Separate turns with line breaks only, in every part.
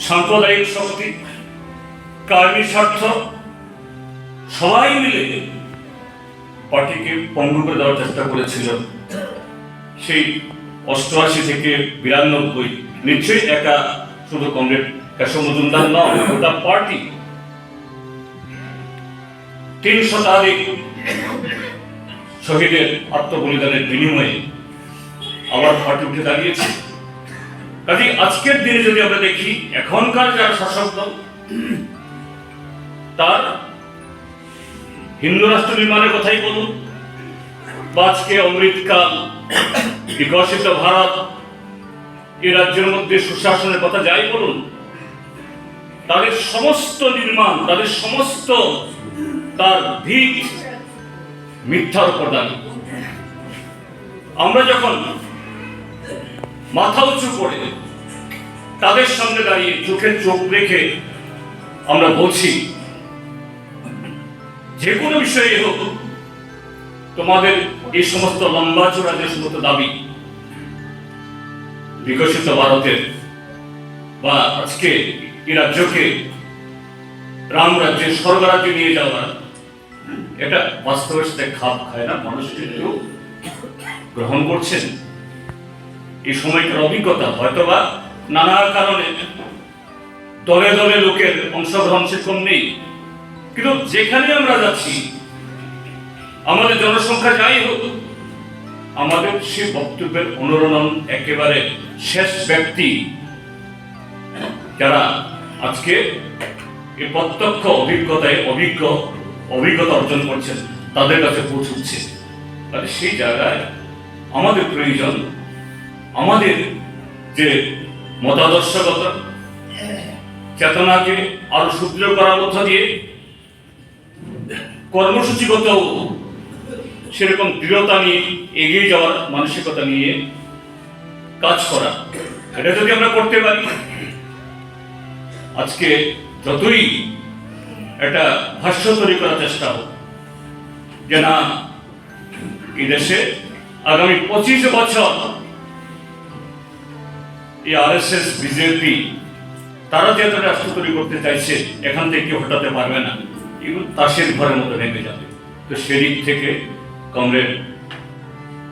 সাম্প্রদায়িক শক্তি, কার্মী স্বার্থ সবাই মিলে পার্টিকে পঙ্গু করে দেওয়ার চেষ্টা করেছিল। সেই 88 থেকে 92 নিশ্চয়ই একা শুধু কমরেড কেশব মজুমদার নয়, গোটা পার্টি 3 শতাধিক শহীদের আত্মবলিদানের বিনিময়ে আবার পার্টি উঠে দাঁড়িয়েছে। কাজে আজকের দিনে যদি আমরা দেখি, এখনকার যারা শাসক দল তার হিন্দু রাষ্ট্র নির্মাণের কথাই বলুন, বা আজকে অমৃতকাল, বিকশিত ভারত, এই রাজ্যের মধ্যে সুশাসনের কথা যাই বলুন, তাদের সমস্ত নির্মাণ, তাদের সমস্ত তার ভিত মিথ্যার উপর দাঁড়িয়ে। আমরা যখন মাথা উঁচু করে তাদের সামনে দাঁড়িয়ে চোখে চোখ রেখে আমরা বলছি, যে কোনো বিষয়ে হোক তোমাদের এই সমস্ত লম্বা চূড়া যে সমস্ত দাবি বিকশিত ভারতের বা আজকে এই রাজ্যকে রাম রাজ্যের স্বর্গরাজ্যে নিয়ে যাওয়ার, এটা বাস্তবের সাথে খাপ খায় না। মানুষ কিন্তু গ্রহণ করছেন। এই সময়কার অভিজ্ঞতা হয়তোবা নানা কারণে দলে দলে লোকের অংশগ্রহণ সেরকম নেই, কিন্তু যেখানে আমরা যাচ্ছি, আমাদের জনসংখ্যা যাই হোক, আমাদের সেই বক্তব্যের অনুরণন একেবারে শেষ ব্যক্তি যারা আজকে এই প্রত্যক্ষ অভিজ্ঞতায় অভিজ্ঞতা অর্জন করছেন, তাদের কাছে পৌঁছচ্ছে। তাহলে সেই জায়গায় আমাদের প্রয়োজন, আমাদের যে মতাদর্শগত চেতনাকে আরো সুদৃঢ় করার মধ্য দিয়ে কর্মসূচিগত সেরকম দৃঢ়তা নিয়ে এগিয়ে যাওয়ার মানসিকতা নিয়ে কাজ করা। এটা যদি আমরা করতে পারি, আজকে যতই একটা ভাষ্য তৈরি করার চেষ্টা হোক যে না, এই দেশে আগামী 25 বছর এই RSS বিজেপি তারা যে রাষ্ট্র তৈরি করতে চাইছে, এখান থেকে কেউ হটাতে পারবে না, এগুলো তাসের ঘরের মতো নেমে যাবে। তো সেদিক থেকে কমরেড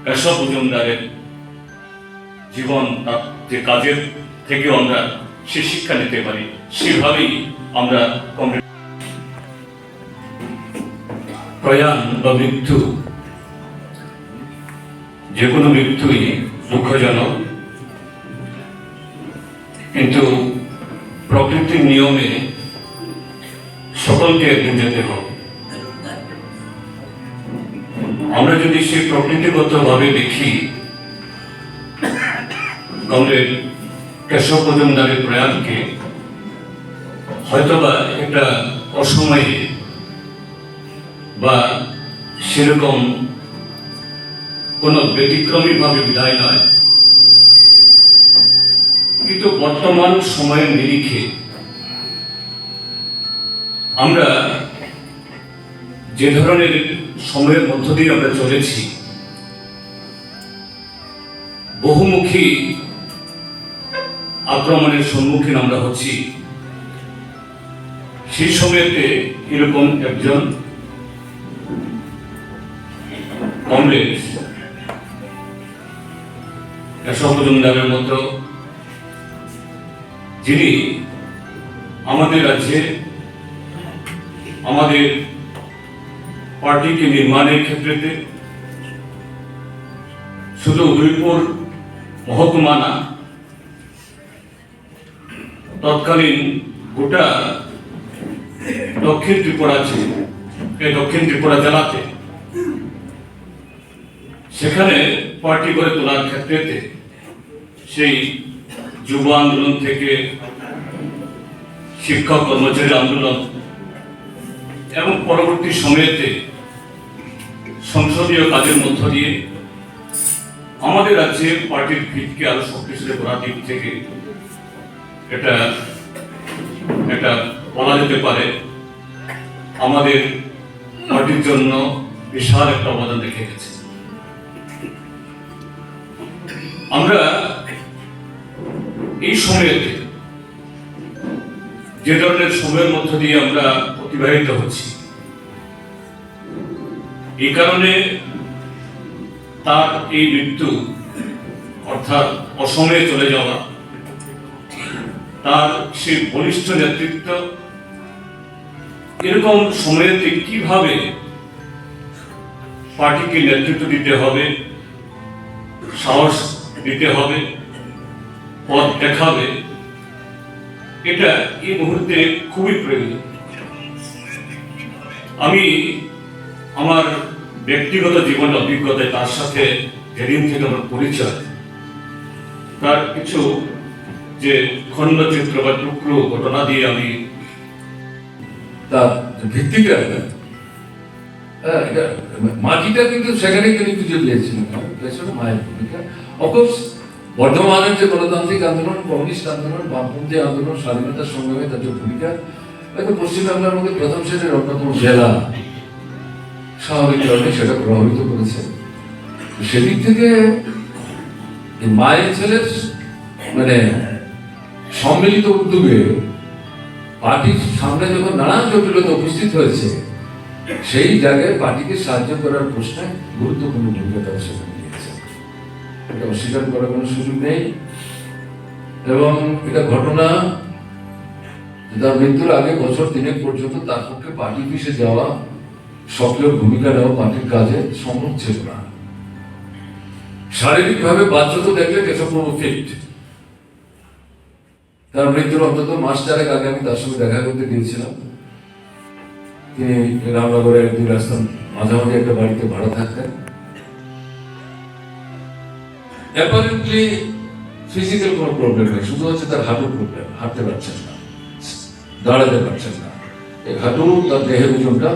কেশব মজুমদারের জীবন, তার যে কাজের থেকেও আমরা সে শিক্ষা নিতে পারি, সেভাবেই আমরা কমরেড প্রয়াণ বা মৃত্যু, যে কোনো মৃত্যুই দুঃখজনক, কিন্তু প্রকৃতির নিয়মে সকলকে একদিন যেতে হবে। আমরা যদি সেই প্রকৃতিগতভাবে দেখি, কমরেড কেশব মজুমদারের প্রয়াণকে হয়তোবা একটা অসময়ে বা সেরকম কোন ব্যতিক্রমী ভাবে বিদায় নয়, কিন্তু বর্তমান সময়ের নিরিখে আমরা যে ধরনের সময়ের মধ্য দিয়ে আমরা চলেছি, বহুমুখী আক্রমণের সম্মুখীন আমরা হচ্ছি, সেই সময়তে এরকম একজন কমরেড কেশব মজুমদারের মতো, যিনি আমাদের রাজ্যে আমাদের পার্টিকে নির্মাণের ক্ষেত্রে শুধু উদয়পুর মহকুমা না, তৎকালীন গোটা দক্ষিণ ত্রিপুরা জেলাতে সেখানে পার্টি করে তোলার ক্ষেত্রে সেই যুব আন্দোলন থেকে শিক্ষক কর্মচারী আন্দোলন এবং পরবর্তী সময়েতে সংসদীয় কাজের মধ্য দিয়ে আমাদের রাজ্যে পার্টির ভিতকে আরো শক্তিশালী করার দিক থেকে এটা বলা যেতে পারে আমাদের পার্টির জন্য বিশাল একটা অবদান রেখে গেছে। আমরা এই সময়েতে যে ধরনের সময়ের মধ্য দিয়ে আমরা অতিবাহিত হচ্ছি, এই কারণে তার এই মৃত্যু অর্থাৎ অসময়ে চলে যাওয়া, তার সেই বলিষ্ঠ নেতৃত্ব, এরকম সময়েতে কিভাবে পার্টিকে নেতৃত্ব দিতে হবে, সাহস দিতে হবে, পথ দেখাবে, এটা এই মুহূর্তে খুবই প্রয়োজন। আমি আমার ব্যক্তিগত জীবনের অভিজ্ঞতায় তার সাথে যেদিন থেকে আমার পরিচয়, তার কিছু যে খণ্ডচিত্র বা টুকরো ঘটনা দিয়ে আমি
তার ভিত্তিটা মাটিটা কিন্তু সেখানে তিনি খুঁজে পেয়েছিলেন, মায়ের ভূমিকা। অফকোর্স বর্ধমানের যে গণতান্ত্রিক আন্দোলন, কমিউনিস্ট আন্দোলন, বামপন্থী আন্দোলন, স্বাধীনতা সংগ্রামে তার যে ভূমিকা, হয়তো পশ্চিমবাংলার মধ্যে প্রথম শ্রেণীর অন্যতম জেলা, স্বাভাবিক কারণে সেটা প্রভাবিত করেছে। সেদিক থেকে মায়ের ছেলের মানে সম্মিলিত উদ্যোগে পার্টির সামনে যখন নানান জটিলতা উপস্থিত হয়েছে, সেই জায়গায় পার্টিকে সাহায্য করার প্রশ্নে গুরুত্বপূর্ণ ভূমিকা তারা সেখানে নিয়েছে। এটা অস্বীকার করার কোনো সুযোগ নেই। এবং এটা ঘটনা, তার মৃত্যুর আগে বছর 3 পর্যন্ত তার পক্ষে পার্টি অফিসে যাওয়া, সক্রিয় ভূমিকা নেওয়া পার্টির কাজে সম্ভব ছিল না। শারীরিকভাবে বাহ্যত দেখলে কেশববাবু ফিট। তার মৃত্যুর অন্তত মাস 4 আগে আমি তার সঙ্গে দেখা করতে গিয়েছিলাম। তিনি রামনগরের 2 রাস্তা মাঝামাঝি একটা বাড়িতে ভাড়া থাকতেন। অ্যাপারেন্টলি ফিজিক্যাল কোনো প্রবলেম নেই, শুধু হচ্ছে তার হাঁটুর প্রবলেম, হাঁটতে পারছেন না, দাঁড়াতে পারছেন না। এই হাঁটু তার দেহের ওজনটা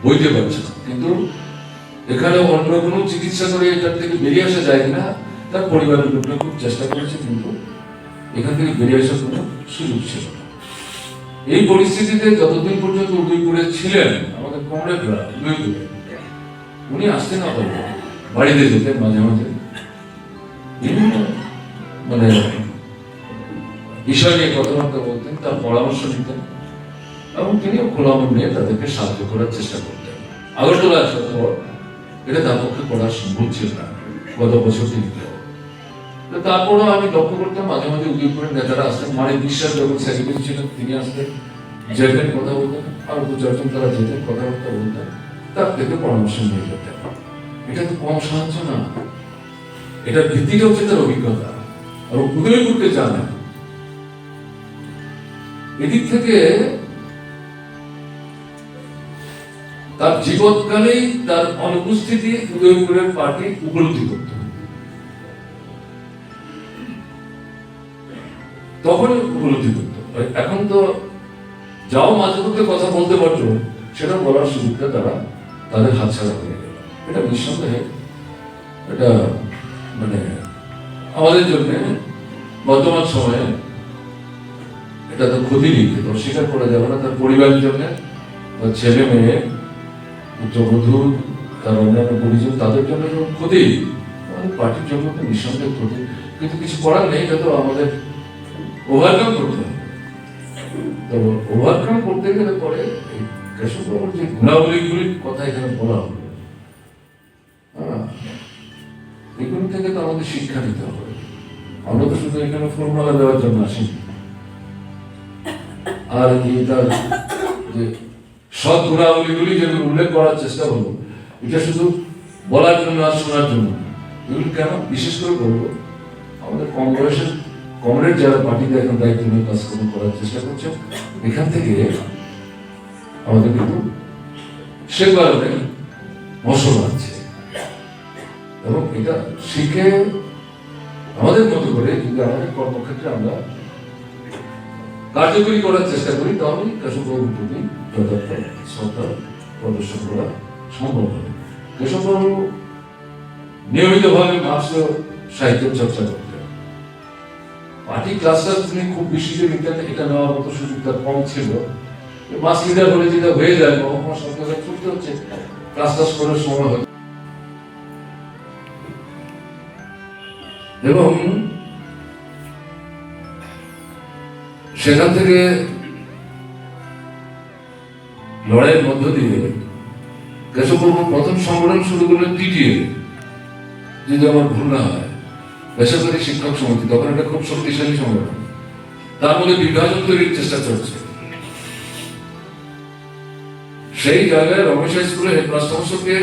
বইতে পারছে না। কিন্তু এখানে অন্য কোনো চিকিৎসা করে এটার থেকে বেরিয়ে আসা যায় কিনা তার পরিবারের লোকরা খুব চেষ্টা করেছে, কিন্তু এখান থেকে বেরিয়ে আসার কোনো সুযোগ ছিল না। এই পরিস্থিতিতে যতদিন পর্যন্ত উদয়পুরে ছিলেন আমাদের কমরেডরা, উদয়পুরে উনি আসতেন না, বাড়িতে যেতেন মাঝে মাঝে, মানে বিষয় নিয়ে কথাবার্তা বলতেন, তার পরামর্শ নিতেন এবং তিনিও খোলা মন নিয়ে তাদেরকে সাহায্য করার চেষ্টা করতেন। আগরতলা আসার পর এটা তার পক্ষে করা সম্ভব ছিল না গত বছর থেকে। তারপরও আমি লক্ষ্য করতাম মাঝে মাঝে উদয়পুরের নেতারা আসতেন, মানে বিশ্বাস যখন সেক্রেটারি ছিলেন তিনি আসতেন, যেতেন, কথা বলতেন, আর 2-4 জন তারা যেতেন, কথাবার্তা বলতেন, তার থেকে পরামর্শ নিয়ে যেতেন। এটা তো কম সাহায্য না, এটার ভিত্তিটা হচ্ছে তার অভিজ্ঞতা এবং উদয়পুরকে জানেন। এদিক থেকে তার জীবৎকালেই তার অনুপস্থিতি উদয়পুরের পার্টি উপলব্ধি করত, তখন উপলব্ধি করত। এখন তো যাও মাঝে মধ্যে কথা বলতে পারতো, সেটা বলার সুযোগটা তারা তাদের হাতছাড়া হয়ে গেল। এটা নিঃসন্দেহে এটা মানে আমাদের জন্য বর্তমান সময়ে এটা তো ক্ষতি লিখিত, অস্বীকার করা যাবে না। তার পরিবারের জন্য, তার ছেলে মেয়ে, পুত্রবধূ, তার অন্যান্য পরিজন, তাদের জন্য ক্ষতি, আমাদের পার্টির জন্য তো নিঃসন্দেহে ক্ষতি। কিন্তু কিছু করার নেই, এটা তো আমাদের ওভারকাম করতে হবে। তো ওভারকাম করতে গেলে পরে কেশববাবুর যে গুণাবলীগুলির কথা এখানে বলা হবে, এগুলো থেকে তো আমাদের শিক্ষা নিতে হবে। আমরা তো শুধু এখানে ফর্মুলা দেওয়ার জন্য আসি, আর তার যে সৎ গুণাবলীগুলি যেগুলো উল্লেখ করার চেষ্টা করবো, এটা শুধু বলার জন্য আর শোনার জন্য। এগুলো কেন বিশেষ করে বলবো, আমাদের কম বয়সের কমরেড যারা পার্টিতে এখন দায়িত্ব নিয়ে কাজকর্ম করার চেষ্টা করছে, এখান থেকে আমাদের কিন্তু সে কারণে মশল আছে এবং এটা শিখে আমাদের মতো করে যদি আমাদের কর্মক্ষেত্রে আমরা কার্যকরী করার চেষ্টা করি, তাহলে কেশববাবুর প্রতি যথার্থ শ্রদ্ধা প্রদর্শন করা সম্ভব হবে। কেশববাবু নিয়মিতভাবে মার্ক্সীয় সাহিত্য চর্চা করতেন। পার্টি ক্লাসটা তিনি খুব বেশি যে নিতেন, এটা নেওয়ার মতো সুযোগ তার কম ছিল। মাস লিডার বলে যেটা হয়ে যায়, কখনো সরকারের ছুটতে হচ্ছে, ক্লাস করার সময় হয়। এবং সেখান থেকে লড়াইয়ের মধ্য দিয়ে কেশববাবু প্রথম সংগঠন শুরু করলেন টিটিএ, যদি আমার ভুল না হয়, বেসরকারি শিক্ষক সমিতি। তখন এটা খুব শক্তিশালী সংগঠন, তার মধ্যে বিভাজন তৈরির চেষ্টা চলছে। সেই জায়গায় রমেশ হাই স্কুলের হেডমাস্টারকে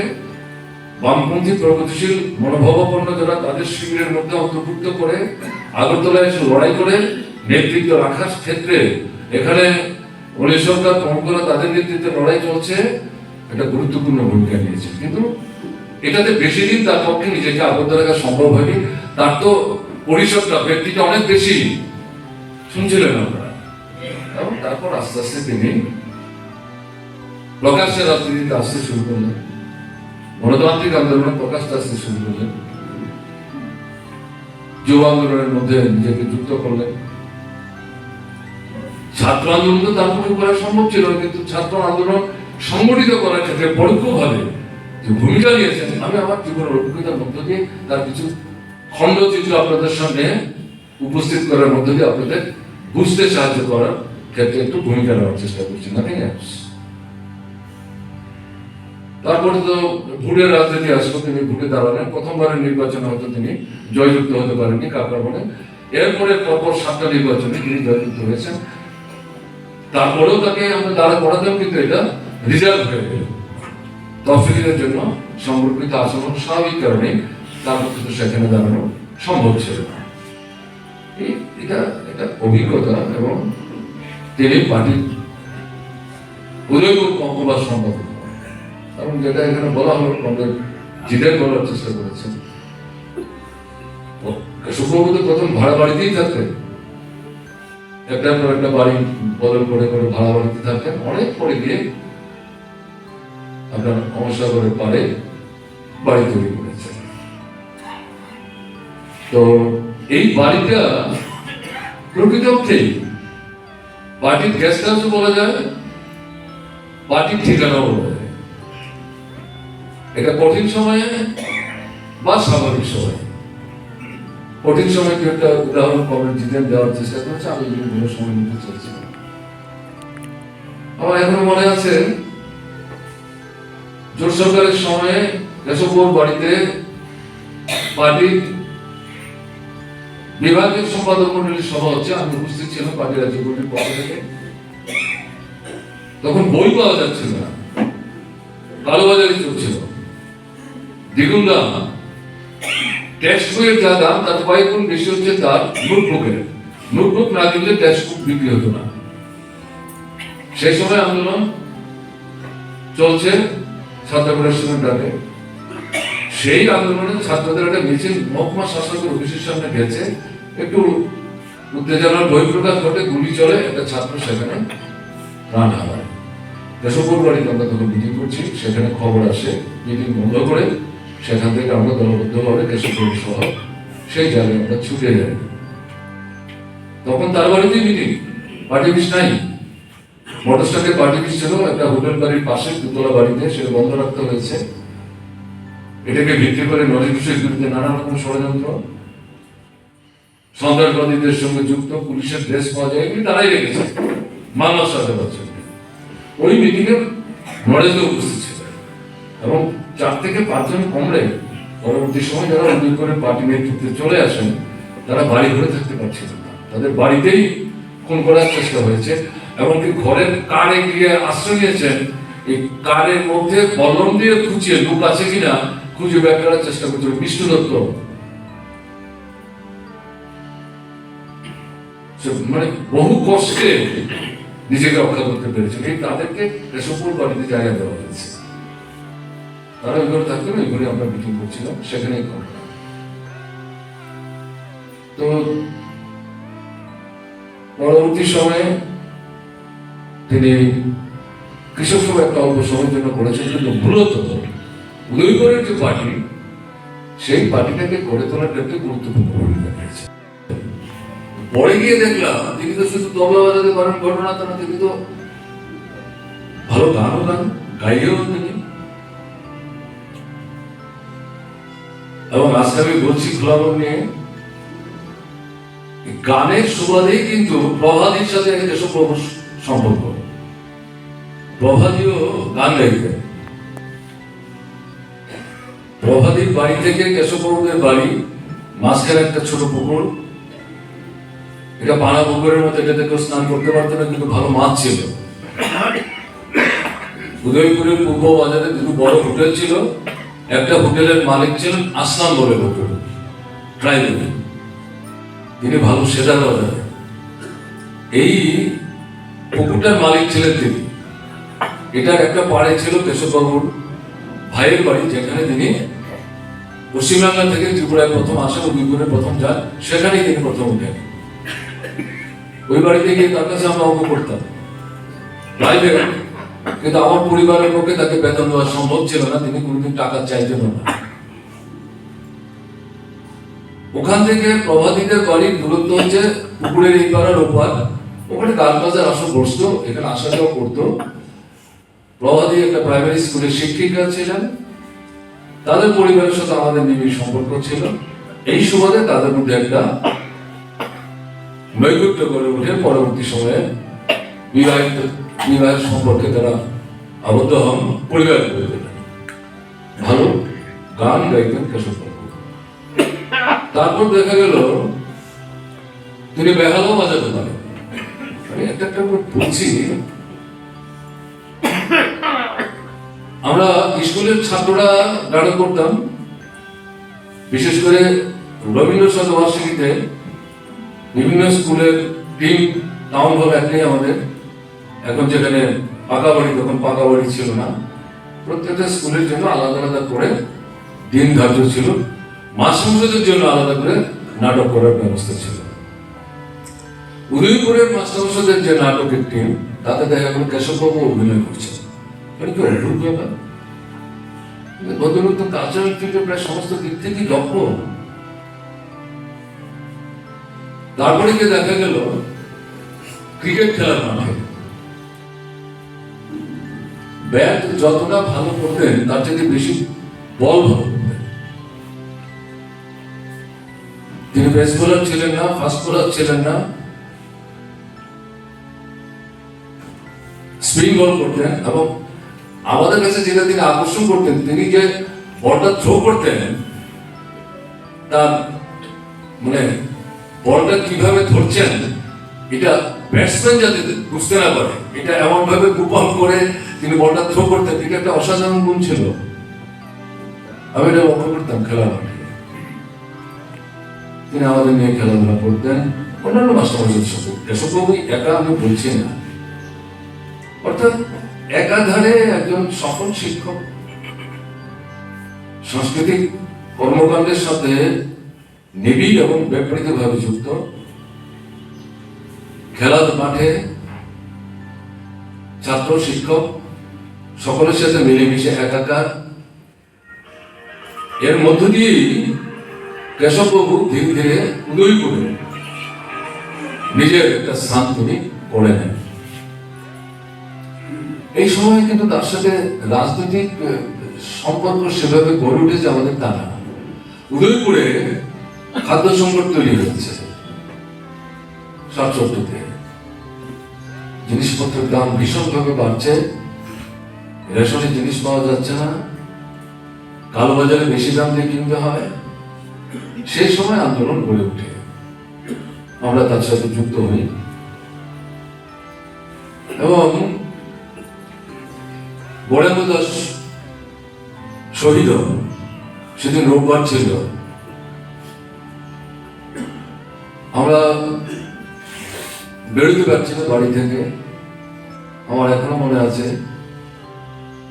বামপন্থী প্রগতিশীল মনোভাবাপন্ন যারা তাদের শিবিরের মধ্যে অন্তর্ভুক্ত করে আগরতলায় এসে লড়াই করে নেতৃত্ব রাখার ক্ষেত্রে এখানে উনিশ সরকার প্রমুখরা তাদের নেতৃত্বে লড়াই চলছে, একটা গুরুত্বপূর্ণ ভূমিকা নিয়েছে। কিন্তু এটাতে বেশি দিন তার পক্ষে নিজেকে আবদ্ধ রাখা সম্ভব হয়নি। তার তো পরিসরটা, ব্যক্তিটা অনেক বেশি, শুনছিলেন আপনারা। এবং তারপর আস্তে আস্তে তিনি প্রকাশ্যে রাজনীতিতে আসতে শুরু করলেন, গণতান্ত্রিক আন্দোলনে প্রকাশটা আসতে শুরু করলেন, যুব আন্দোলনের মধ্যে নিজেকে যুক্ত করলেন। ছাত্র আন্দোলন তো তার পক্ষে করা সম্ভব ছিল, কিন্তু ছাত্র আন্দোলন সংগঠিত করার ক্ষেত্রে পরোক্ষভাবে যে ভূমিকা নিয়েছেন, আমি আমার জীবনের অভিজ্ঞতার মধ্য দিয়ে তার কিছু খণ্ডচিত্র আপনাদের সামনে উপস্থিত করার মধ্য দিয়ে আপনাদের বুঝতে সাহায্য করার ক্ষেত্রে একটু ভূমিকা নেওয়ার চেষ্টা করছি, নাথিং এলস। তারপরে তো ভোটের রাজনীতি আসলো, তিনি ভোটে দাঁড়ালেন, প্রথমবারের নির্বাচনে হয়তো তিনি জয়যুক্ত হতে পারেননি কাকরাবনে। এরপরে পরপর 7টা নির্বাচনে তিনি জয়যুক্ত হয়েছেন। তারপরেও তাকে আমরা দাঁড়া করাতাম, কিন্তু এটা রিজার্ভ হয়ে গেল। তফসিলের জন্য সংরক্ষিত আসন স্বাভাবিক কারণে তার পক্ষে তো সেখানে দাঁড়ানো সম্ভব ছিল না। এটা একটা অভিজ্ঞতা। এবং তিনি পার্টির উদয়পুর কংগ্রেস সম্পাদক, এবং যেটা এখানে বলা হলো কংগ্রেস জিদের বলার চেষ্টা করেছেন। সুপ্রভূত প্রথম ভাড়া বাড়িতেই থাকতেন, একটার পর একটা বাড়ি বদল করে করে ভাড়া বাড়িতে থাকতেন। অনেক পরে গিয়ে আপনার অমসাগরের পাড়ে বাড়ি তৈরি করেছেন। তো এই বাড়িটা প্রকৃতপক্ষেই পার্টির গেস্ট হাউস বলা যায়, পার্টির ঠিকানাও বলা যায়। এটা কঠিন সময়ে বা স্বাভাবিক সময়ে, কঠিন সময় কি একটা উদাহরণ কমেন্ট জিতেন দেওয়ার চেষ্টা করেছে, আমি বিভিন্ন সময় নিতে চলছি। আমার এখনো মনে আছে জোট সরকারের সময়ে কেশবপুর বাড়িতে পার্টির বিভাগীয় সম্পাদক মন্ডলীর সভা হচ্ছে, আমি উপস্থিত ছিলাম পার্টি রাজ্য কমিটির পক্ষ থেকে। তখন বই পাওয়া যাচ্ছিল না, কালোবাজারি চলছিল, দ্বিগুণ দাম। টেক্সট বইয়ের যা দাম তার কয়েক গুণ বেশি হচ্ছে তার নোটবুকের। নোটবুক না দিলে টেক্সট বুক বিক্রি হতো না। সেই সময় আন্দোলন চলছে ছাত্র ফেডারেশনের ডাকে। সেই আন্দোলনে ছাত্রদের একটা মিছিল মহকুমা শাসকের অফিসের সামনে গেছে, একটু উত্তেজনার বহিঃপ্রকাশ ঘটে, গুলি চলে, একটা ছাত্র সেখানে প্রাণ হারায়। কেশবপুর বাড়িতে আমরা তখন মিটিং করছি, সেখানে খবর আসে, মিটিং বন্ধ করে সেখান থেকে আমরা দলবদ্ধভাবে কেশবপুর সহ সেই জায়গায় আমরা ছুটে যাই। তখন তার বাড়িতেই মিটিং, পার্টি অফিস নাই। মোটরস্টাকে পার্টি অফিস ছিল একটা হোটেল বাড়ির পাশে, দুতলা বাড়িতে, সেটা বন্ধ রাখতে হয়েছে। এটাকে ভিত্তি করে নজির বিষয়ের বিরুদ্ধে নানা রকম ষড়যন্ত্র, সন্ত্রাসবাদীদের সঙ্গে যুক্ত, পুলিশের ড্রেস পাওয়া যায়, এগুলি তারাই রেখেছে মামলা সাজাবার জন্য। ওই মিটিং এ নরেশও উপস্থিত ছিল, এবং 4 থেকে 5 জন কমরেড পরবর্তী সময় যারা উদ্যোগ করে পার্টি নেতৃত্বে চলে আসেন, তারা বাড়ি ঘরে থাকতে পারছিল না, তাদের বাড়িতেই খুন করার চেষ্টা হয়েছে। এমনকি ঘরের কারে গিয়ে আশ্রয় নিয়েছেন, এই কারের মধ্যে কলম দিয়ে খুঁচিয়ে লোক আছে কিনা খুঁজে বের করার চেষ্টা করছিল বিষ্ণু দত্ত। মানে বহু কষ্টে নিজেকে রক্ষা করতে পেরেছেন। এই তাদেরকে কেশবপুর বাড়িতে জায়গা দেওয়া হয়েছে, তারা ওই ঘরে থাকতেন, ওই ঘরে আমরা মিটিং করছিলাম, সেখানেই ঘটনা। তো পরবর্তী সময়ে তিনি কৃষক সভা একটা অল্প সময়ের জন্য করেছেন, কিন্তু মূলত উদয়পুরের যে পার্টি, সেই পার্টিটাকে গড়ে তোলার ক্ষেত্রে গুরুত্বপূর্ণ ভূমিকা নিয়েছে। পরে গিয়ে দেখলাম তিনি তো শুধু তবলা বাজাতে পারেন ঘটনা তা না, তিনি তো ভালো গানও গান, গাইয়েও তিনি। এবং আজকে আমি বলছি খোলাবল নিয়ে, গানের সুবাদেই কিন্তু প্রভাদীর সাথে কেশববাবুর সম্পর্ক। প্রভাদীও গান গাইতেন। প্রভাদীর বাড়ি থেকে কেশববাবুদের বাড়ি মাঝখানে একটা ছোট পুকুর, এটা পানা পুকুরের মতো, এটাতে কেউ স্নান করতে পারতো না, কিন্তু ভালো মাছ ছিল। উদয়পুরের পূর্ব বাজারে দুটো বড় হোটেল ছিল, একটা হোটেলের মালিক ছিলেন আসলাম বলে হোটেল ট্রাইবেল, তিনি ভালো সেজার বাজারে। এই পুকুরটার মালিক ছিলেন তিনি। এটার একটা পাড়ে ছিল কেশববাবুর ভাইয়ের বাড়ি, যেখানে তিনি পশ্চিমবাংলা থেকে ত্রিপুরায় প্রথম আসেন, উদয়পুরে প্রথম যান, সেখানেই তিনি প্রথম উঠেন। ওই বাড়িতে গিয়ে তার কাছে আমরা অঙ্ক করতাম প্রাইভেট, কিন্তু আমার পরিবারের পক্ষে তাকে বেতন দেওয়া সম্ভব ছিল না, তিনি কোনোদিন টাকা চাইতেন না। ওখান থেকে প্রভাতীদের বাড়ির দূরত্ব হচ্ছে পুকুরের এই পাড়ার ওপার, ওখানে গাছ বাজার আসর বসতো, এখানে আসা যাওয়া করতো। প্রভাতী একটা প্রাইমারি স্কুলের শিক্ষিকা ছিলেন, তাদের পরিবারের সাথে আমাদের নিবিড় সম্পর্ক ছিল। এই সুবাদে তাদের মধ্যে একটা নৈকট্য গড়ে উঠে পরবর্তী সময়ে বিবাহের সম্পর্কে তারা আবদ্ধ হন, পরিবার গড়ে তোলেন। ভালো গান গাইতেন কেশববাবু। তারপর দেখা গেল তিনি বেহালাও বাজাতে পারেন। আমি একটা একটা করে বলছি। আমরা স্কুলের ছাত্ররা গান করতাম, বিশেষ করে রবীন্দ্র শতবার্ষিকীতে বিভিন্ন স্কুলের টিম টাউন হল একটাই আমাদের, এখন যেখানে পাকা বাড়ি, তখন পাকা বাড়ি ছিল না, প্রত্যেকটা স্কুলের জন্য আলাদা আলাদা করে দিন ধার্য ছিল, মাস্টারমশাইদের জন্য আলাদা করে নাটক করার ব্যবস্থা ছিল। উদয়পুরের মাস্টারমশাইদের যে নাটকের টিম, তাতে দেখা গেল কেশববাবু অভিনয় করছেন। ভদ্রলোক তো কালচারাল ফিল্ডে প্রায় সমস্ত দিক থেকে দক্ষ। তারপরে গিয়ে দেখা গেল ক্রিকেট খেলার মাঠে ব্যাট যতটা ভালো করতেন তার থেকে বেশি বল ভালো করতেন। তিনি বেস্ট বোলার ছিলেন না, ফাস্ট বোলার ছিলেন না, স্পিন বল করতেন। এবং আমাদের কাছে যেটা তিনি আকর্ষণ করতেন, তিনি যে বলটা থ্রো করতেন, তার মানে বলটা কিভাবে ধরছেন এটা ব্যাটসম্যান যাতে বুঝতে না পারে, এটা এমন ভাবে গোপন করে তিনি বলটা থ্রো করতেন, এটা একটা অসাধারণ গুণ ছিল। আমি এটা লক্ষ্য করতাম খেলার মাঠে। তিনি আমাদের নিয়ে খেলাধুলা করতেন, অন্যান্য মাস্টারমশাইদের সাথে। কেশববাবু একা আমি বলছি না, অর্থাৎ একাধারে একজন সফল শিক্ষক, সাংস্কৃতিক কর্মকাণ্ডের সাথে নিবিড় এবং ব্যাপৃতভাবে যুক্ত, খেলার মাঠে ছাত্র শিক্ষক সকলের সাথে মিলেমিশে একাকার। এর মধ্য দিয়েই কেশববাবু ধীরে ধীরে উদয়পুরে নিজের একটা স্থান তিনি করে নেন। এই সময় কিন্তু তার সাথে রাজনৈতিক সম্পর্ক সেভাবে গড়ে উঠেছে আমাদের তা না। উদয়পুরে খাদ্য সংকট তৈরি হয়েছে, 67-তে জিনিসপত্রের দাম ভীষণভাবে বাড়ছে, রেশনে জিনিস পাওয়া যাচ্ছে না, কালোবাজারে বেশি দাম দিয়ে কিনতে হয়। সেই সময় আন্দোলন গড়ে ওঠে, আমরা তার সাথে যুক্ত হই এবং বরেন্দ্র দাস শহীদ হন। সেদিন রোববার ছিল। আমরা বেরোতে পারছি না বাড়ি থেকে। আমার এখনো মনে আছে,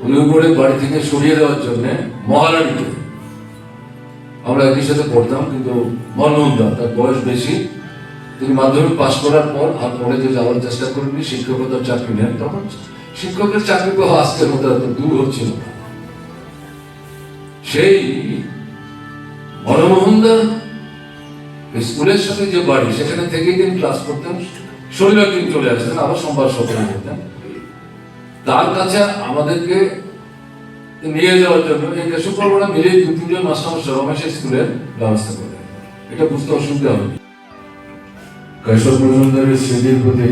উদয়পুরের বাড়ি থেকে সরিয়ে দেওয়ার জন্য মহারানীতে আমরা একই সাথে পড়তাম, কিন্তু মনমোহন দা তার বয়স বেশি, তিনি মাধ্যমিক পাশ করার পর আর কলেজে যাওয়ার চেষ্টা করেননি, শিক্ষকতার চাকরি নেন। তখন শিক্ষকের চাকরি পাওয়া আজকের মতো এত দূর হচ্ছিল না। সেই মনমোহন দা স্কুলের সাথে যে বাড়ি, সেখানে থেকেই তিনি ক্লাস করতেন, শনিবার দিন চলে আসতেন, আবার সোমবার সকালে যেতেন। তার কাছে আমাদেরকে নিয়ে যাওয়ার জন্য এই কেশববাবুরা মিলে 2-3 জন মাস্টারমশাই রমেশ স্কুলের ব্যবস্থা করেন। এটা বুঝতে অসুবিধা হয়নি। কেশব মজুমদারের স্মৃতির প্রতি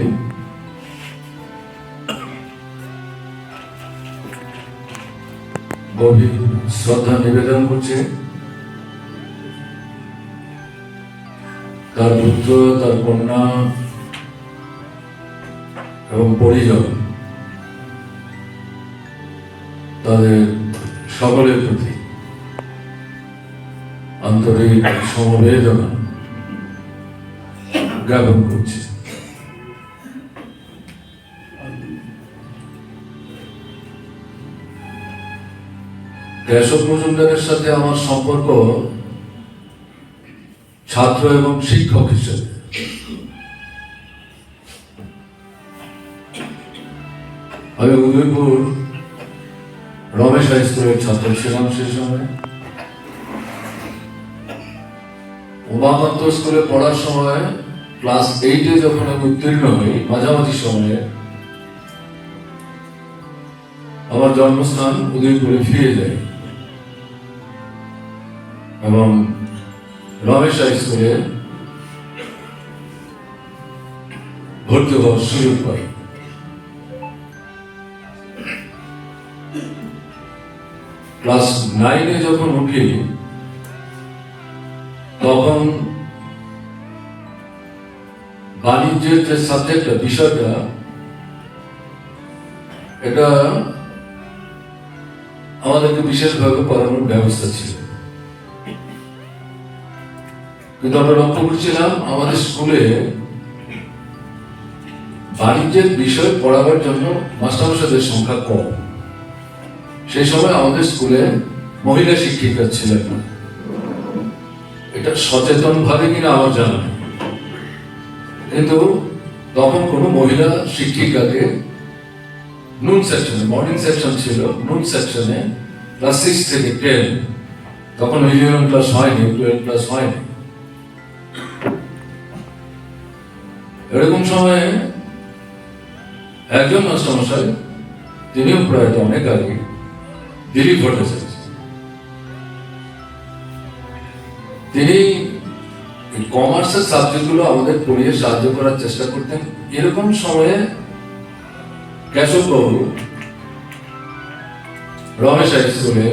গভীর শ্রদ্ধা নিবেদন করছে। তার পুত্র, তার কন্যা এবং পরিজন, তাদের সকলের প্রতি আন্তরিক সমবেদনা জ্ঞাপন করছে। কেশব মজুমদারের সাথে আমার সম্পর্ক ছাত্র এবং শিক্ষক হিসেবে। আমি উদয়পুর রমেশ হাই স্কুলের ছাত্র ছিলাম সে সময়। উমাকান্ত স্কুলে পড়ার সময় ক্লাস 8-এ যখন আমি উত্তীর্ণ হই, মাঝামাঝি সময়ে আমার জন্মস্থান উদয়পুরে ফিরে যাই এবং রমেশ হাই স্কুলে ভর্তি হওয়ার সুযোগ পাই। ক্লাস 9-এ যখন উঠি তখন বাণিজ্যের যে সাবজেক্টটা, বিষয়টা, এটা আমাদেরকে বিশেষভাবে পড়ানোর ব্যবস্থা ছিল। কিন্তু আমরা লক্ষ্য করছিলাম আমাদের স্কুলে বাণিজ্যের বিষয় পড়াবার জন্য মাস্টারমশাইদের সংখ্যা কম। সেই সময় আমাদের স্কুলে মহিলা শিক্ষিকা ছিলেন না। এটা সচেতন ভাবে কিনা আমার জানা নেই, কিন্তু তখন কোনো মহিলা শিক্ষিকাকে নুন সেকশনে, মর্নিং সেকশন ছিল, নুন সেকশনে ক্লাস 6 থেকে 10, তখন 11 ক্লাস হয়নি, 12 ক্লাস হয়নি। এরকম সময়ে একজন মাস্টারমশাই, তিনিও প্রায় অনেক আগে, দিলীপ ভট্টাচার্য, তিনি কমার্সের সাবজেক্টগুলো আমাদের পড়িয়ে সাহায্য করার চেষ্টা করতেন। এরকম সময়ে কেশববাবু রমেশ হাই স্কুলে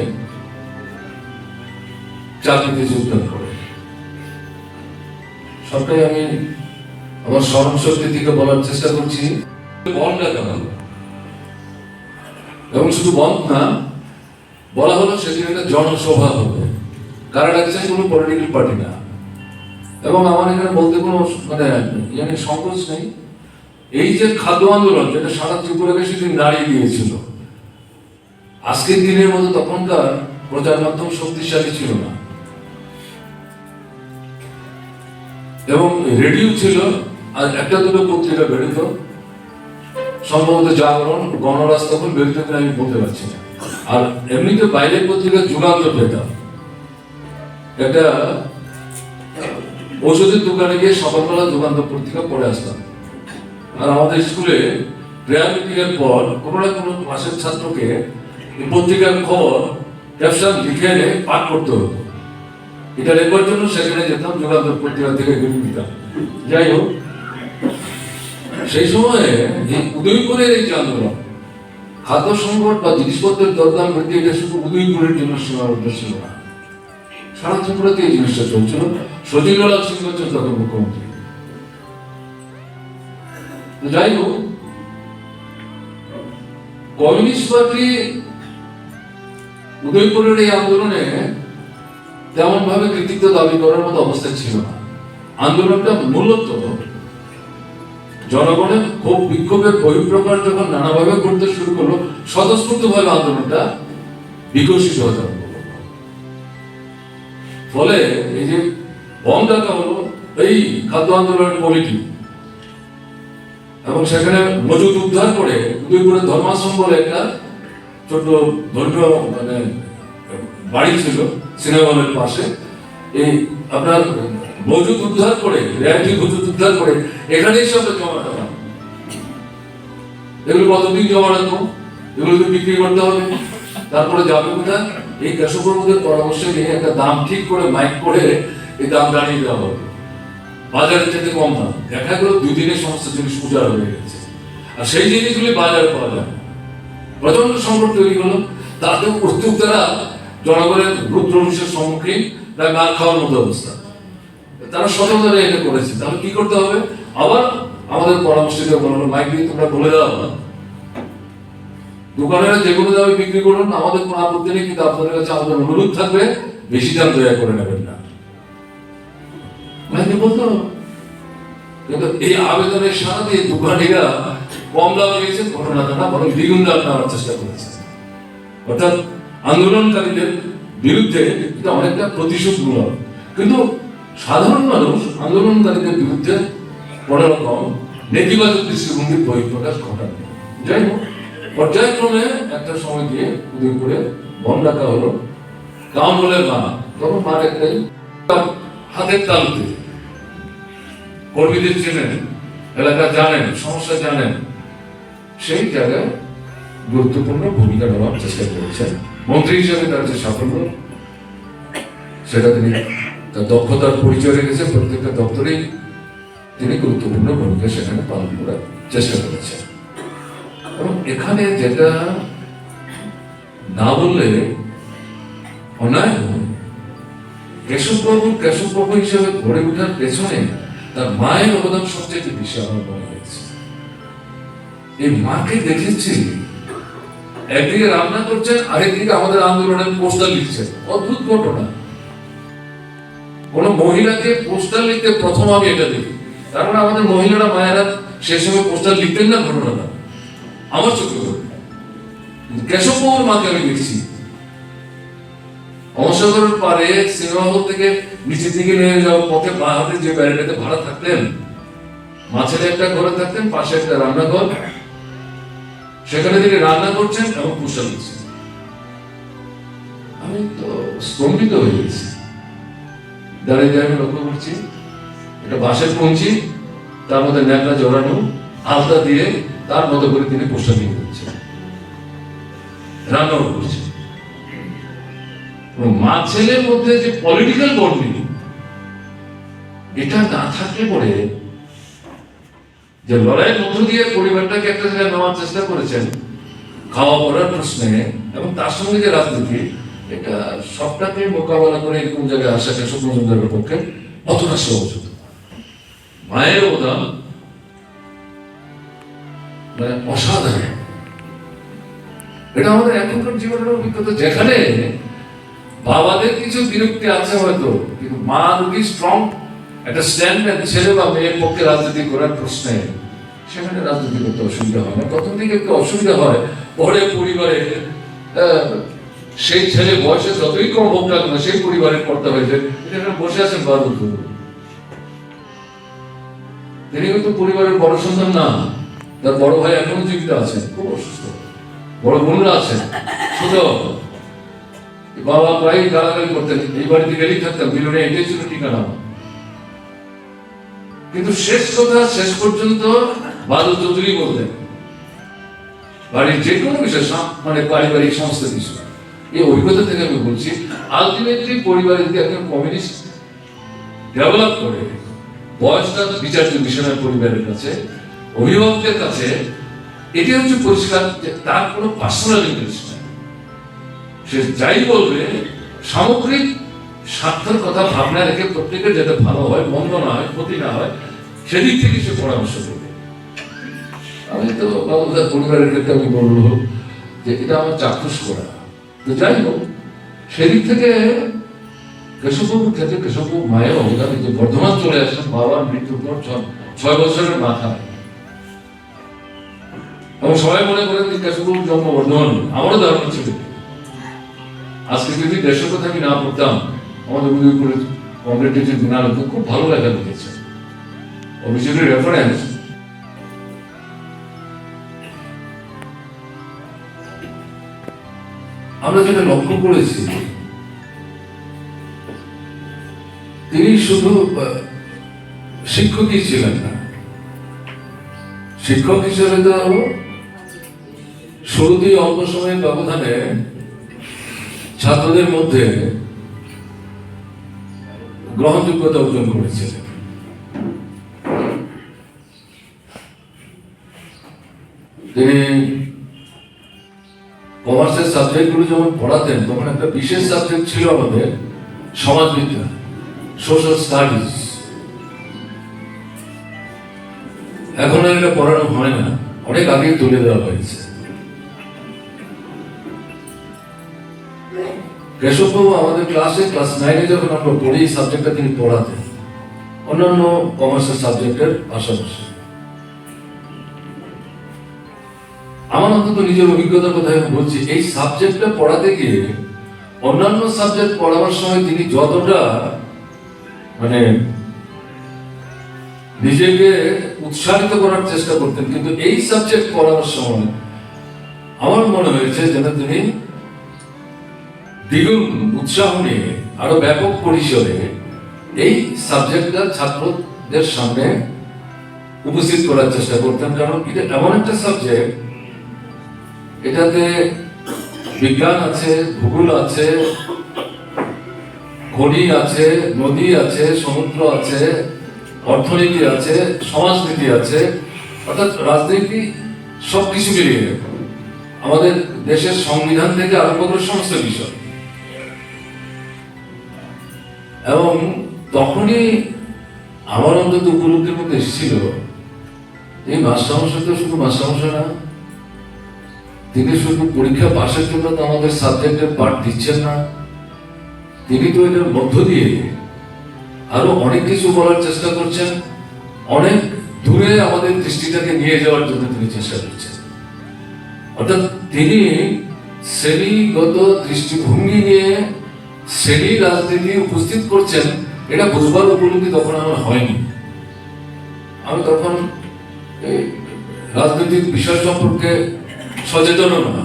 চাকরিতে যোগদান করেন। সবটাই আমি আমার স্মরণ শক্তি থেকে বলার চেষ্টা করছি। বন্ধ ডাকা এবং শুধু বন্ধ না, বলা হলো সেদিন একটা জনসভা হবে। কারা ডাকছেন? কোনো পলিটিক্যাল পার্টি না। এবং আমার এখানে বলতে কোনো সংকোচ নেই। এই যে খাদ্য আন্দোলন, যেটা সারা ত্রিপুরাকে সেদিন দাঁড়িয়ে দিয়েছিল, আজকের দিনের মতো তখনকার প্রচার মাধ্যম শক্তিশালী ছিল না, এবং রেডিও ছিল আর একটা দুটো পত্রিকা বেরোত, সম্ভবত জাগরণ, গণরাজ তখন বেরোতে কিনা আমি বলতে পারছি না। আর এমনিতে বাইরের পত্রিকা যুগান্ত পেতাম। একটা ওষুধের দোকানে গিয়ে সকালবেলা যুগান্ত পত্রিকা পড়ে আসতাম। আর আমাদের স্কুলে প্রেয়ার মিটিংয়ের পর কোনো না কোনো ক্লাসের ছাত্রকে পত্রিকার খবর ক্যাপশন লিখে পাঠ করতে হতো। এটা লেখার জন্য সেখানে যেতাম, যুগান্ত পত্রিকা থেকে নিতাম। যাই হোক, সেই সময়ে এই উদয়পুরের এই যে আন্দোলন, খাদ্য সংকট বা জিনিসপত্রের দরদাম বৃদ্ধি, এটা শুধু উদয়পুরের জন্য সীমাবদ্ধ ছিল না, সারা ত্রিপুরাতে এই জিনিসটা চলছিল। সচিন্দ্রলাল সিংহ ছিল তখন মুখ্যমন্ত্রী। যাই হোক, কমিউনিস্ট পার্টি উদয়পুরের এই আন্দোলনে তেমন ভাবে কৃতিত্ব দাবি করার মতো অবস্থা ছিল না। আন্দোলনটা মূলত জনগণের ক্ষোভ বিক্ষোভের বহিঃপ্রকাশ যখন নানাভাবে করতে শুরু করলো, স্বতঃস্ফূর্ত ভাবে আন্দোলনটা বিকশিত হতে হবে। ফলে এই যে বন্ধ ডাকা হলো এই খাদ্য আন্দোলনের কমিটি, এবং সেখানে মজুদ উদ্ধার করে উদয়পুরের ধর্মাশ্রম বলে একটা ছোট ধর্মীয় বাড়ি ছিল সিনেমা হলের পাশে, এই আপনার মজুদ উদ্ধার করে, র্যান্টি মজুদ উদ্ধার করে এখানেই সব জমা রাখা। এগুলো কতদিন জমা রাখবো? এগুলো তো বিক্রি করতে হবে, তারপরে যাবে কোথায়? এই কেশববাবুদের পরামর্শে নিয়ে একটা দাম ঠিক করে মাইক করে এই দাম দাঁড়িয়ে দেওয়া হবে। বাজারের চাইতে কম দাম। দেখা গেল 2 দিনে সমস্ত জিনিস উজাড় হয়ে গেছে, আর সেই জিনিসগুলি বাজারে পাওয়া যায় না। প্রচন্ড সংকট তৈরি হলো। তাতে উদ্যোক্তারা জনগণের রুদ্রবিষের সম্মুখীন, প্রায় মার খাওয়ার মতো অবস্থা। তারা সচেতন এটা করেছে। তাহলে কি করতে হবে? আবার আমাদের পরামর্শ দিয়ে বললো, মাইক দিয়ে তোমরা বলে দাও না, দোকানেরা যে কোনো দামে বিক্রি করুন, আমাদের কোনো আপত্তি নেই, কিন্তু আপনাদের কাছে আমাদের অনুরোধ থাকবে বেশি দাম দয়া করে নেবেন না। মাইকে বলতে হবে। কিন্তু এই আবেদনের সারা দিয়ে দোকানিরা কম দাম দিয়েছেন ঘটনাটা না, বরং দ্বিগুণ দাম নেওয়ার চেষ্টা করেছে। অর্থাৎ আন্দোলনকারীদের বিরুদ্ধে এটা অনেকটা প্রতিশোধমূলক। কিন্তু সাধারণ মানুষ আন্দোলনকারীদের বিরুদ্ধে কোনো রকম নেতিবাচক দৃষ্টিভঙ্গির বহিঃপ্রকাশ ঘটানো। যাই হোক, পর্যায়ক্রমে একটা সময় দিয়ে উদয়পুরে বন্ধ রাখা হলো। টাউন হলের মা, তখন মার একটাই হাতের তালুতে কর্মীদের চেনেন, এলাকা জানেন, সমস্যা জানেন, সেই জায়গায় গুরুত্বপূর্ণ ভূমিকা নেওয়ার চেষ্টা করেছেন। মন্ত্রী হিসেবে তার যে সাফল্য, সেটা তিনি তার দক্ষতার পরিচয় রেখেছেন। প্রত্যেকটা দপ্তরেই তিনি গুরুত্বপূর্ণ ভূমিকা সেখানে পালন করার চেষ্টা করেছেন। এবং এখানে যেটা না বললে অন্যায় হবে, কেশববাবু হিসেবে গড়ে ওঠার পেছনে তার মায়ের অবদান সবচেয়ে বেশি আমার মনে হয়েছে। এই মাকে দেখেছি একদিকে রান্না করছেন, আরেকদিকে আমাদের আন্দোলনের পোস্টার লিখছেন। অদ্ভুত ঘটনা। কোন মহিলাকে পোস্টার লিখতে প্রথম আমি এটা দেখি, কারণ আমাদের মহিলারা মায়েরা সে সময় পোস্টার লিখতেন না। ঘটনাটা আমার চোখে পড়ে। কেশববাবুর মাকে আমি দেখছি অমরসাগরের পারে সিনেমা হল থেকে নিচের দিকে নিয়ে যাওয়া পথে বা হাতে যে ব্যারিকেডে ভাড়া থাকতেন, মাঝে একটা ঘরে থাকতেন, পাশে একটা রান্নাঘর, সেখানে তিনি রান্না করছেন এবং পোস্টার লিখছেন। আমি তো স্তম্ভিত হয়ে গেছি। দাঁড়িয়ে আমি লক্ষ্য করছি একটা বাঁশের কঞ্চি, তার মধ্যে ন্যাকড়া জড়ানো, আলতা দিয়ে তার মতো করে তিনি পোস্টার লিখে দিচ্ছেন, রান্নাও করছেন। মা ছেলের মধ্যে যে পলিটিক্যাল বন্ডিং, এটা না থাকলে পরে যে লড়াইয়ের মধ্য দিয়ে পরিবারটাকে একটা জায়গায় নেওয়ার চেষ্টা করেছেন খাওয়া পড়ার প্রশ্নে, এবং তার সঙ্গে যে রাজনীতি, এটা সবটাকে মোকাবেলা করে এরকম জায়গায় আসা কেশব মজুমদারের পক্ষে অতটা সহজ হতো। মায়ের অবদান মানে অসাধারণ। এটা আমাদের এখনকার জীবনের অভিজ্ঞতা, যেখানে বাবাদের কিছু বিরক্তি আছে হয়তো, কিন্তু মা যদি স্ট্রং একটা স্ট্যান্ড নেন ছেলে বা মেয়ের পক্ষে রাজনীতি করার প্রশ্নে, সেখানে রাজনীতি করতে অসুবিধা হয় না। প্রথম দিকে একটু অসুবিধা হয়, পরে পরিবারে সেই ছেলে বয়সে যতই কম হোক না কেন, সেই পরিবারের কর্তা হয়েছে। বসে আছেন বাদল, তিনি কিন্তু পরিবারের বড় সন্তান না, তার বড় ভাই এখনো জীবিত আছেন, খুব অসুস্থ, বড় বোনরা আছেন, ছোট বাবা প্রায় গালাগালি করতেন, এই বাড়িতে গেলেই থাকতাম, বিলনে এটাই ছিল ঠিকানা। কিন্তু শেষ কথা শেষ পর্যন্ত বাদল চৌধুরী বলতেন, বাড়ির যে কোনো বিষয়, মানে পারিবারিক সমস্ত কিছু। এই অভিজ্ঞতা থেকে আমি বলছি, আলটিমেটলি পরিবারের যদি একজন কমিউনিস্ট ডেভেলপ করে, বয়সটা বিচার্য বিষয় নয় পরিবারের কাছে, অভিভাবকদের কাছে, এটি হচ্ছে পরিষ্কার যে তার কোনো পার্সোনাল ইন্টারেস্ট নেই। সে যাই বলবে সামগ্রিক স্বার্থের কথা ভাবনা রেখে প্রত্যেকের যাতে ভালো হয়, মন্দ না হয়, ক্ষতি না হয়, সেদিক থেকে সে পরামর্শ দেবে। আমি তো বাবুদার পরিবারের ক্ষেত্রে আমি বলবো যে এটা আমার চাক্ষুষ করা। তো যাই হোক, সেদিক থেকে কেশববাবুর ক্ষেত্রে কেশববাবু মায়ের অবদান, যে বর্ধমান চলে আসেন বাবার মৃত্যুর পর 6 বছরের মাথায়, এবং সবাই মনে করেন যে কেশববাবুর জন্ম বর্ধমান। আমারও ধারণা ছিল আজকে যদি দেশের কথা আমি না পড়তাম, আমাদের উদয়পুরের কমরেডের যে দিনাল খুব ভালো লেখা লিখেছে, অভিযোগের রেফারেন্স আমরা যেটা লক্ষ্য করেছি, তিনি শুধু শিক্ষকই ছিলেন না, শিক্ষক হিসেবে তো শুরুতেই অল্প সময়ের ব্যবধানে ছাত্রদের মধ্যে গ্রহণযোগ্যতা অর্জন করেছিলেন। তিনি কমার্সের সাবজেক্টগুলো যখন পড়াতেন তখন একটা বিশেষ সাবজেক্ট ছিল আমাদের সমাজবিজ্ঞান, সোশ্যাল স্টাডিজ। এখন আর এটা পড়ানো হয় না, অনেক আগে তুলে দেওয়া হয়েছে। কেশববাবু আমাদের ক্লাস 9-এ যখন আমরা পড়ি এই সাবজেক্টটা তিনি পড়াতেন অন্যান্য কমার্সের সাবজেক্টের পাশাপাশি। আমার অন্তত নিজের অভিজ্ঞতার কথা আমি বলছি, এই সাবজেক্টটা পড়াতে গিয়ে অন্যান্য সাবজেক্ট পড়াবার সময় তিনি যতটা মানে নিজেকে উৎসাহিত করার চেষ্টা করতেন, কিন্তু এই সাবজেক্ট পড়াবার সময় আমার মনে হয়েছে যেন তিনি দ্বিগুণ উৎসাহ নিয়ে আরো ব্যাপক পরিসরে এই সাবজেক্টটা ছাত্রদের সামনে উপস্থিত করার চেষ্টা করতেন। কারণ এটা এমন একটা সাবজেক্ট, এটাতে বিজ্ঞান আছে, ভূগোল আছে, খনি আছে, নদী আছে, সমুদ্র আছে, অর্থনীতি আছে, সমাজনীতি আছে, অর্থাৎ রাজনীতি সবকিছু মিলিয়ে আমাদের দেশের সংবিধান থেকে আরম্ভ করে সমস্ত বিষয়। এবং তখনই আমার অন্তত উপলব্ধির মধ্যে এসেছিল এই মাস্টারমশাই তো শুধু মাস্টারমশাই না, তিনি শুধু পরীক্ষা পাশের জন্য তো আমাদের সাবজেক্টের পাঠ দিচ্ছেন না, তিনি তো এটার মধ্য দিয়ে আরো অনেক কিছু বলার চেষ্টা করছেন, অনেক দূরে আমাদের দৃষ্টিটাকে নিয়ে যাওয়ার জন্য তিনি চেষ্টা করছেন। অর্থাৎ তিনি শ্রেণীগত দৃষ্টিভঙ্গি নিয়ে শ্রেণী রাজনীতি উপস্থিত করছেন, এটা বুঝবার উপলব্ধি তখন আমার হয়নি। আমি তখন রাজনৈতিক বিষয় সম্পর্কে সচেতন না,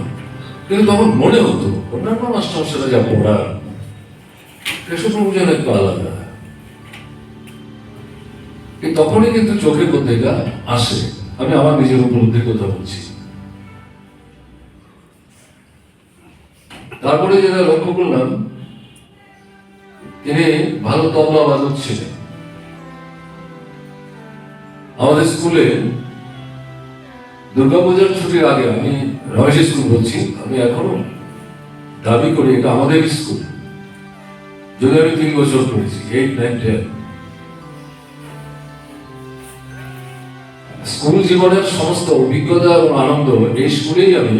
কিন্তু তখন মনে হতো অন্যান্য মাস্টারমশাইরা যা পড়া কেশববাবু যেন একটু আলাদা। তখনই কিন্তু চোখের মধ্যে এটা আসে। আমি আমার নিজের উপলব্ধির কথা বলছি। তারপরে যেটা লক্ষ্য করলাম, তিনি ভালো তবলা বাদক ছিলেন। আমাদের স্কুলে দুর্গাপূজার ছুটির আগে, আমি রমেশ স্কুল বলছি, আমি এখনো দাবি করি এটা আমাদের স্কুল, যদি আমি 3 বছর পড়েছি, 8, 9, 10। স্কুল জীবনের সমস্ত অভিজ্ঞতা এবং আনন্দ এই স্কুলেই আমি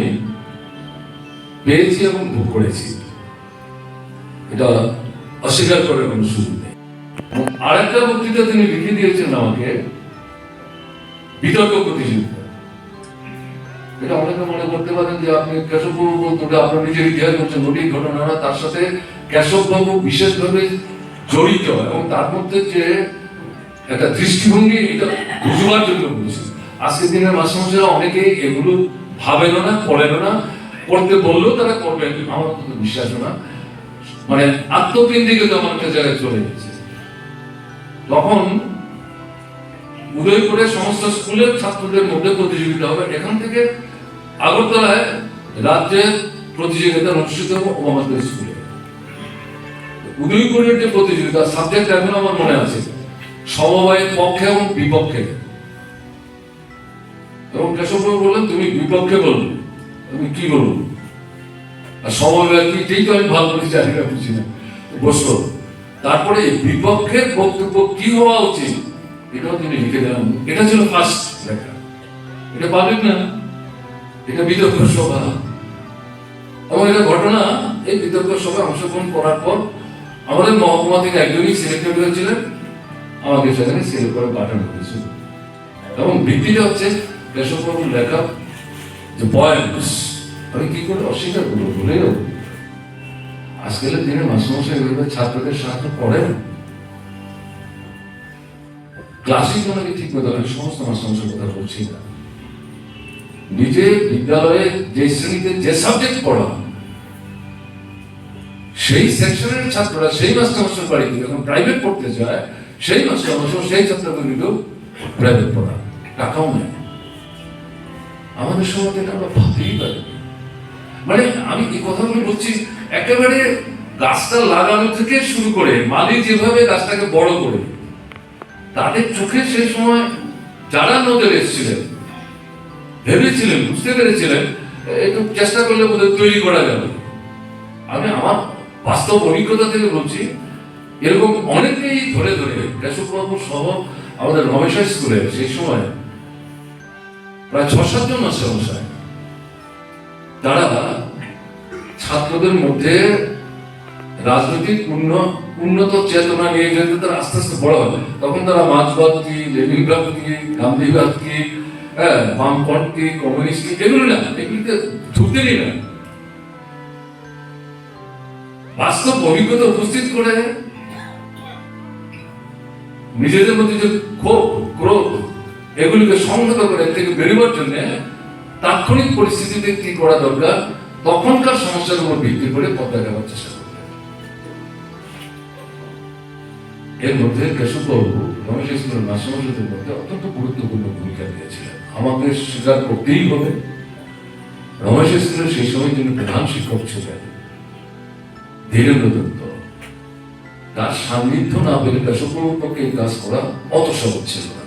পেয়েছি এবং ভোগ করেছি, এটা অস্বীকার করার কোনো সুযোগ নেই। আরেকটা বক্তৃতা তিনি লিখে দিয়েছেন আমাকে, বিতর্ক প্রতিযোগিতা। এটা অনেকে মনে করতে পারেন যে আপনি কেশববাবু বলতে আপনার নিজের ইতিহাস করছেন, ওটি ঘটনা না, তার সাথে কেশববাবু বিশেষভাবে জড়িত এবং তার মধ্যে যে একটা দৃষ্টিভঙ্গি, এটা বুঝবার জন্য বলছি। আজকের দিনের মাস্টারমশাইরা অনেকেই এগুলো ভাবেন না, পড়েন না, পড়তে বললেও তারা করবেন, আমার তো বিশ্বাস না, মানে আত্মকেন্দ্রিক আমার একটা জায়গায় চলে গেছে। তখন উদয়পুরে সমস্ত স্কুলের ছাত্রদের মধ্যে প্রতিযোগিতা হবে, এখান থেকে আগরতলায় রাজ্যের প্রতিযোগিতা অনুষ্ঠিত হবে আমাদের স্কুলে। উদয়পুরের যে প্রতিযোগিতা, সাবজেক্ট এখন আমার মনে আছে, সমবায়ের পক্ষে এবং বিপক্ষে। এবং কেশববাবু বললেন তুমি বিপক্ষে বলবে, তুমি কি বলবো, আর সমবায় কি, ঠিক তো আমি ভালো করে জানি না, বুঝি না, বসলো। তারপরে বিপক্ষের বক্তব্য কি হওয়া উচিত এটাও তিনি লিখে দেন। এটা ছিল ফার্স্ট লেখা, এটা পাবেন না, এটা বিতর্ক সভা। এবং এটা ঘটনা, এই বিতর্ক সভায় অংশগ্রহণ করার পর আমাদের মহকুমা থেকে একজনই সিলেক্টেড হয়েছিলেন, আমাকে সেখানে সিলেক্ট করে পাঠানো হয়েছিল। এবং ভিত্তিটা হচ্ছে কেশববাবুর লেখা যে পয়েন্টস। আমি কি করে অস্বীকার করবো, বলেও আজকালের দিনে মাস্টারমশাই এভাবে ছাত্রদের সাহায্য করেন। ক্লাসিক ওনাকে ঠিক কথা, আমি সমস্ত মাস্টারমশাই কথা বলছি না, নিজে বিদ্যালয়ে যে শ্রেণীতে যে সাবজেক্ট পড়া, সেই সেকশনের ছাত্ররা সেই মাস্টারমশাই বাড়িতে যখন প্রাইভেট পড়তে যায়, সেই মাস্টারমশাই সেই ছাত্রগুলিকেও প্রাইভেট পড়া, টাকাও নেয়। আমাদের সময় এটা আমরা ভাবতেই পারি। মানে আমি এই কথাগুলো বলছি, একেবারে গাছটা লাগানো থেকে শুরু করে মালি যেভাবে গাছটাকে বড় করে, তাদের চোখে সেই সময় যারা নজরে এসেছিলেন ভেবেছিলেন, বুঝতে পেরেছিলেন একটু চেষ্টা করলে বোধহয় তৈরি করা যাবে। আমি আমার বাস্তব অভিজ্ঞতা থেকে বলছি, এরকম অনেকেই ধরে ধরে কেশববাবু সহ আমাদের রমেশা স্কুলে সেই সময় প্রায় 6-7 জন মাস্টারমশাই, তারা ছাত্রদের মধ্যে রাজনৈতিক উন্নত চেতনা নিয়ে যেতে তারা আস্তে আস্তে বড় হবে। তখন তারা মার্ক্সবাদ কি, লেনিনবাদ কি, গান্ধীবাদ কি, বামপন্থ কি, কমিউনিস্ট কি, এগুলো না, এগুলিতে ঢুকতেনই না। বাস্তব অভিজ্ঞতা উপস্থিত করে নিজেদের মধ্যে যে ক্ষোভ, ক্রোধ, এগুলিকে সংহত করে এর থেকে বেরোবার জন্য তাৎক্ষণিক পরিস্থিতিতে কি করা দরকার, তখনকার সমস্যার উপর ভিত্তি করে পথ দেখাবার চেষ্টা করতে। এর মধ্যে কেশববাবু রমেশ স্কুলের মাস্টারমশাইদের মধ্যে অত্যন্ত গুরুত্বপূর্ণ ভূমিকা নিয়েছিলেন। আমাকে স্বীকার করতেই হবে, রমেশ স্কুলের সেই সময় যিনি প্রধান শিক্ষক ছিলেন ধীরেন্দ্র দত্ত, তার সান্নিধ্য না পেলে কেশববাবুর পক্ষে এই কাজ করা অত সহজ ছিল না।